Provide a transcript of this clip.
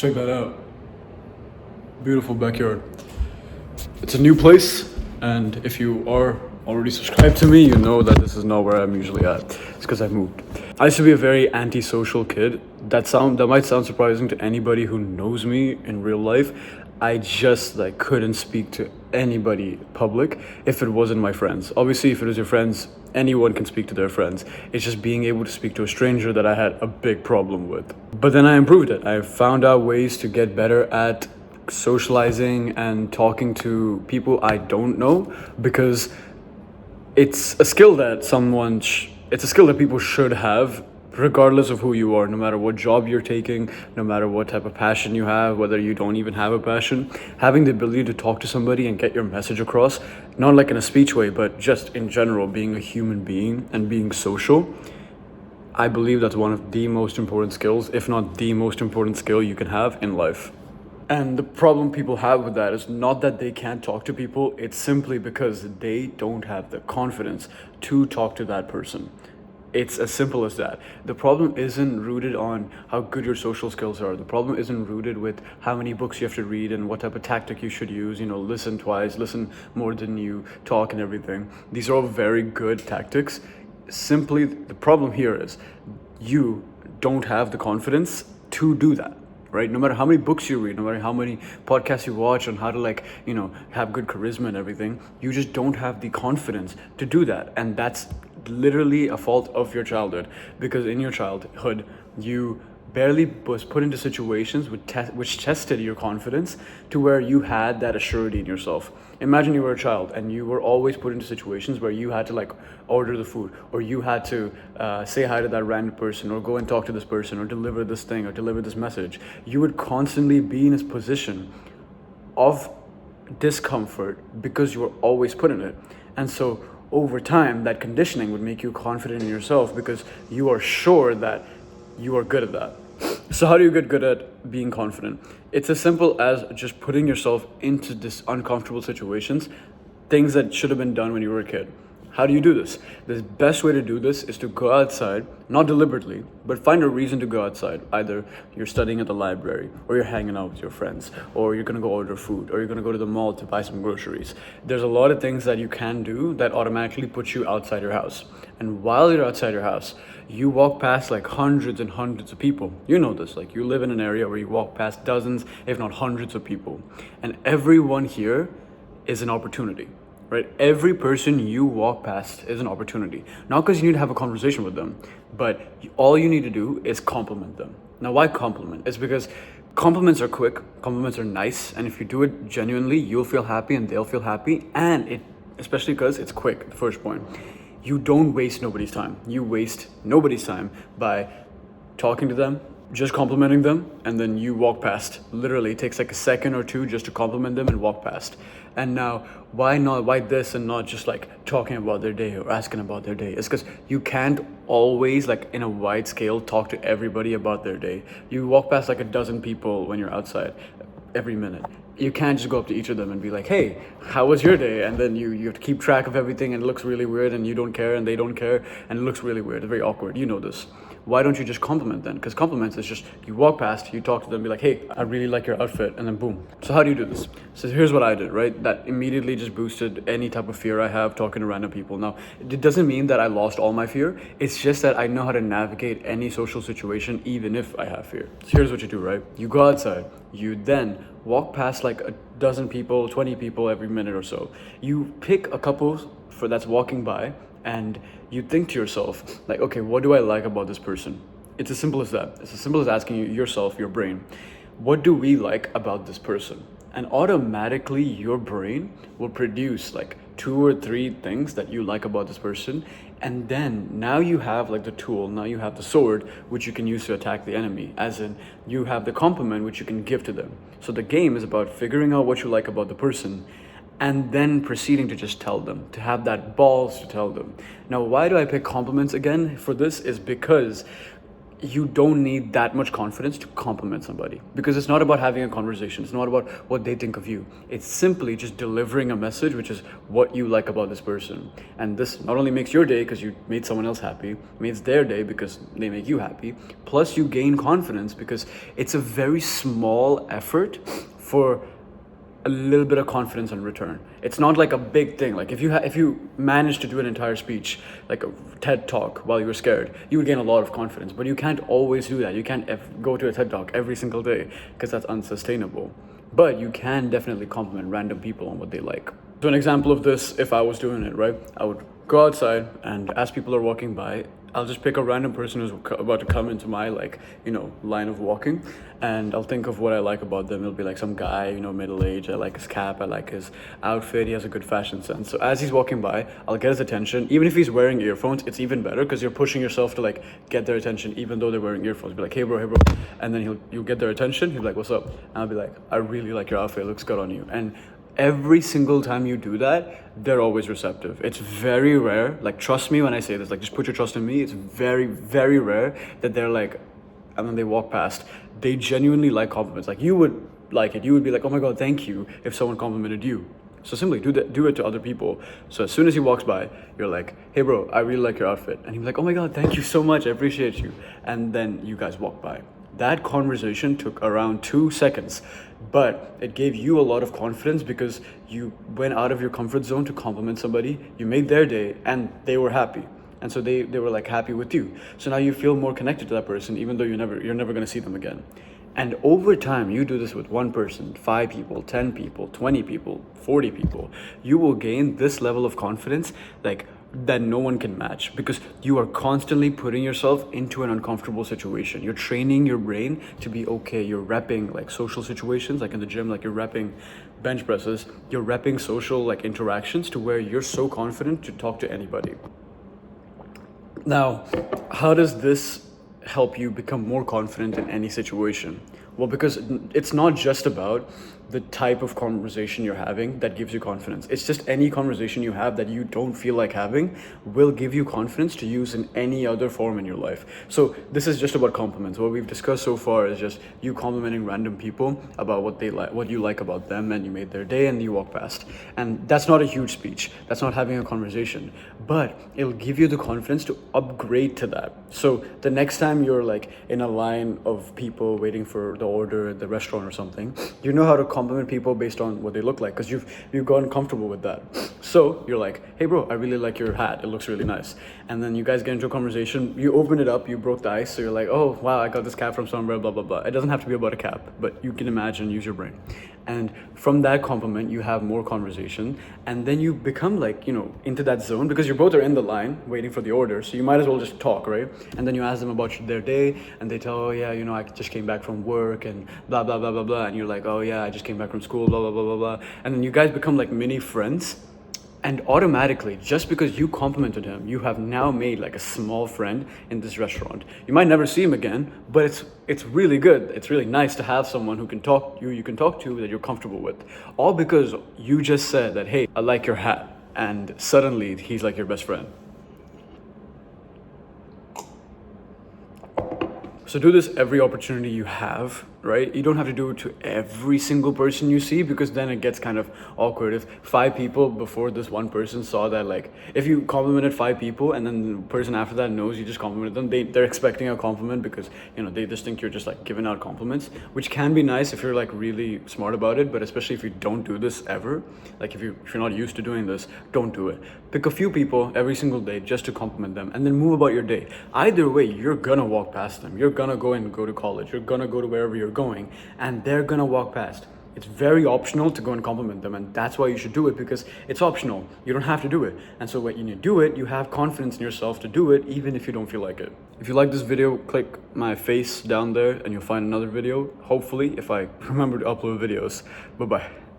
Check that out. Beautiful backyard. It's a new place, and if you are already subscribed to me, you know that this is not where I'm usually at. It's because I moved. I used to be a very antisocial kid. That might sound surprising to anybody who knows me in real life. I just couldn't speak to anybody public if it wasn't my friends. Obviously, if it was your friends, anyone can speak to their friends. It's just being able to speak to a stranger that I had a big problem with. But then I improved it. I found out ways to get better at socializing and talking to people I don't know, because it's a skill that it's a skill that people should have regardless of who you are, no matter what job you're taking, no matter what type of passion you have, whether you don't even have a passion. Having the ability to talk to somebody and get your message across, not like in a speech way, but just in general, being a human being and being social, I believe that's one of the most important skills, if not the most important skill you can have in life. And the problem people have with that is not that they can't talk to people, it's simply because they don't have the confidence to talk to that person. It's as simple as that. The problem isn't rooted on how good your social skills are. The problem isn't rooted with how many books you have to read and what type of tactic you should use. Listen twice, listen more than you talk and everything. These are all very good tactics. Simply, the problem here is you don't have the confidence to do that. Right? No matter how many books you read, no matter how many podcasts you watch on how to have good charisma and everything, you just don't have the confidence to do that. And that's literally a fault of your childhood, because in your childhood, you barely was put into situations which tested your confidence to where you had that assurity in yourself. Imagine you were a child and you were always put into situations where you had to order the food, or you had to say hi to that random person, or go and talk to this person, or deliver this thing, or deliver this message. You would constantly be in a position of discomfort because you were always put in it. And so over time, that conditioning would make you confident in yourself because you are sure that you are good at that. So how do you get good at being confident? It's as simple as just putting yourself into this uncomfortable situations, things that should have been done when you were a kid. How do you do this? The best way to do this is to go outside, not deliberately, but find a reason to go outside. Either you're studying at the library, or you're hanging out with your friends, or you're gonna go order food, or you're gonna go to the mall to buy some groceries. There's a lot of things that you can do that automatically put you outside your house. And while you're outside your house, you walk past hundreds and hundreds of people. You know this, you live in an area where you walk past dozens, if not hundreds of people. And everyone here is an opportunity. Right? Every person you walk past is an opportunity. Not because you need to have a conversation with them, but all you need to do is compliment them. Now, why compliment? It's because compliments are quick, compliments are nice, and if you do it genuinely, you'll feel happy and they'll feel happy, and especially because it's quick, the first point. You don't waste nobody's time. You waste nobody's time by talking to them, just complimenting them, and then you walk past. Literally, it takes a second or two just to compliment them and walk past. And now, why this and not just talking about their day or asking about their day? It's because you can't always, in a wide scale, talk to everybody about their day. You walk past a dozen people when you're outside every minute. You can't just go up to each of them and be like, hey, how was your day? And then you have to keep track of everything, and it looks really weird, and you don't care and they don't care, and it looks really weird. It's very awkward. You know this. Why don't you just compliment then? Because compliments is just, you walk past, you talk to them, be like, hey, I really like your outfit, and then boom. So how do you do this? So here's what I did, right? That immediately just boosted any type of fear I have talking to random people. Now, it doesn't mean that I lost all my fear. It's just that I know how to navigate any social situation, even if I have fear. So here's what you do, right? You go outside, you then walk past a dozen people, 20 people every minute or so. You pick a couple that's walking by, and you think to yourself, okay, what do I like about this person? It's as simple as that. It's as simple as asking yourself, your brain, what do we like about this person? And automatically your brain will produce 2 or 3 things that you like about this person. And then now you have the tool, now you have the sword, which you can use to attack the enemy, as in you have the compliment which you can give to them. So the game is about figuring out what you like about the person and then proceeding to just tell them, to have that balls to tell them. Now, why do I pick compliments again for this is because you don't need that much confidence to compliment somebody, because it's not about having a conversation. It's not about what they think of you. It's simply just delivering a message, which is what you like about this person. And this not only makes your day because you made someone else happy, makes their day because they make you happy. Plus you gain confidence because it's a very small effort for a little bit of confidence in return. It's not like a big thing. Like if you manage to do an entire speech, like a TED talk while you were scared, you would gain a lot of confidence. But you can't always do that. You can't go to a TED talk every single day because that's unsustainable. But you can definitely compliment random people on what they like. So an example of this, if I was doing it, right, I would go outside and as people are walking by, I'll just pick a random person who's about to come into my line of walking, and I'll think of what I like about them. It'll be like some guy, middle age. I like his cap. I like his outfit. He has a good fashion sense. So as he's walking by, I'll get his attention. Even if he's wearing earphones, it's even better because you're pushing yourself to like get their attention, even though they're wearing earphones. Be like, hey bro, and then you'll get their attention. He'll be like, what's up? And I'll be like, I really like your outfit. It looks good on you. And every single time you do that, they're always receptive. It's very rare, like trust me when I say this, like just put your trust in me. It's very, very rare that they're like, and then they walk past, they genuinely like compliments. Like you would like it, you would be like, oh my god, thank you, if someone complimented you. So simply do it to other people. So as soon as he walks by, you're like, hey bro, I really like your outfit. And he'll be like, oh my god, thank you so much, I appreciate you. And then you guys walk by. That conversation took around 2 seconds, but it gave you a lot of confidence because you went out of your comfort zone to compliment somebody. You made their day and they were happy. And so they were like happy with you. So now you feel more connected to that person, even though you're never gonna see them again. And over time, you do this with one person, 5 people, 10 people, 20 people, 40 people. You will gain this level of confidence that no one can match, because you are constantly putting yourself into an uncomfortable situation. You're training your brain to be okay. You're repping like social situations, like in the gym, like you're repping bench presses. You're repping social like interactions to where you're so confident to talk to anybody. Now, how does this help you become more confident in any situation? Well, because it's not just about the type of conversation you're having that gives you confidence. It's just any conversation you have that you don't feel like having will give you confidence to use in any other form in your life. So this is just about compliments. What we've discussed so far is just you complimenting random people about what they like, what you like about them, and you made their day and you walk past. And that's not a huge speech. That's not having a conversation, but it'll give you the confidence to upgrade to that. So the next time you're like in a line of people waiting for the order at the restaurant or something, you know how to compliment people based on what they look like, because you've gotten comfortable with that. So you're like, hey bro, I really like your hat, it looks really nice. And then you guys get into a conversation, you open it up, you broke the ice, so you're like, oh wow, I got this cap from somewhere, blah blah blah. It doesn't have to be about a cap, but you can imagine, use your brain. And from that compliment, you have more conversation, and then you become like, into that zone, because you both are in the line waiting for the order, so you might as well just talk, right? And then you ask them about their day, and they tell, oh yeah, I just came back from work and blah blah blah blah blah, and you're like, oh yeah, I just came back from school, blah blah blah blah blah. And then you guys become like mini friends. And automatically, just because you complimented him, you have now made like a small friend in this restaurant. You might never see him again, but it's really good. It's really nice to have someone who you can talk to, that you're comfortable with. All because you just said that, hey, I like your hat. And suddenly he's like your best friend. So do this every opportunity you have, right? You don't have to do it to every single person you see, because then it gets kind of awkward. If 5 people before this one person saw that, like, if you complimented 5 people and then the person after that knows you just complimented them, they're expecting a compliment, because they just think you're just like giving out compliments, which can be nice if you're like really smart about it, but especially if you don't do this ever, like if you're not used to doing this, don't do it. Pick a few people every single day just to compliment them, and then move about your day. Either way, you're gonna walk past them. You're gonna go to college. You're gonna go to wherever you're going, and they're gonna walk past. It's very optional to go and compliment them, and that's why you should do it, because it's optional. You don't have to do it. And so when you do it, you have confidence in yourself to do it, even if you don't feel like it. If you like this video, click my face down there and you'll find another video, hopefully, if I remember to upload videos. Bye-bye.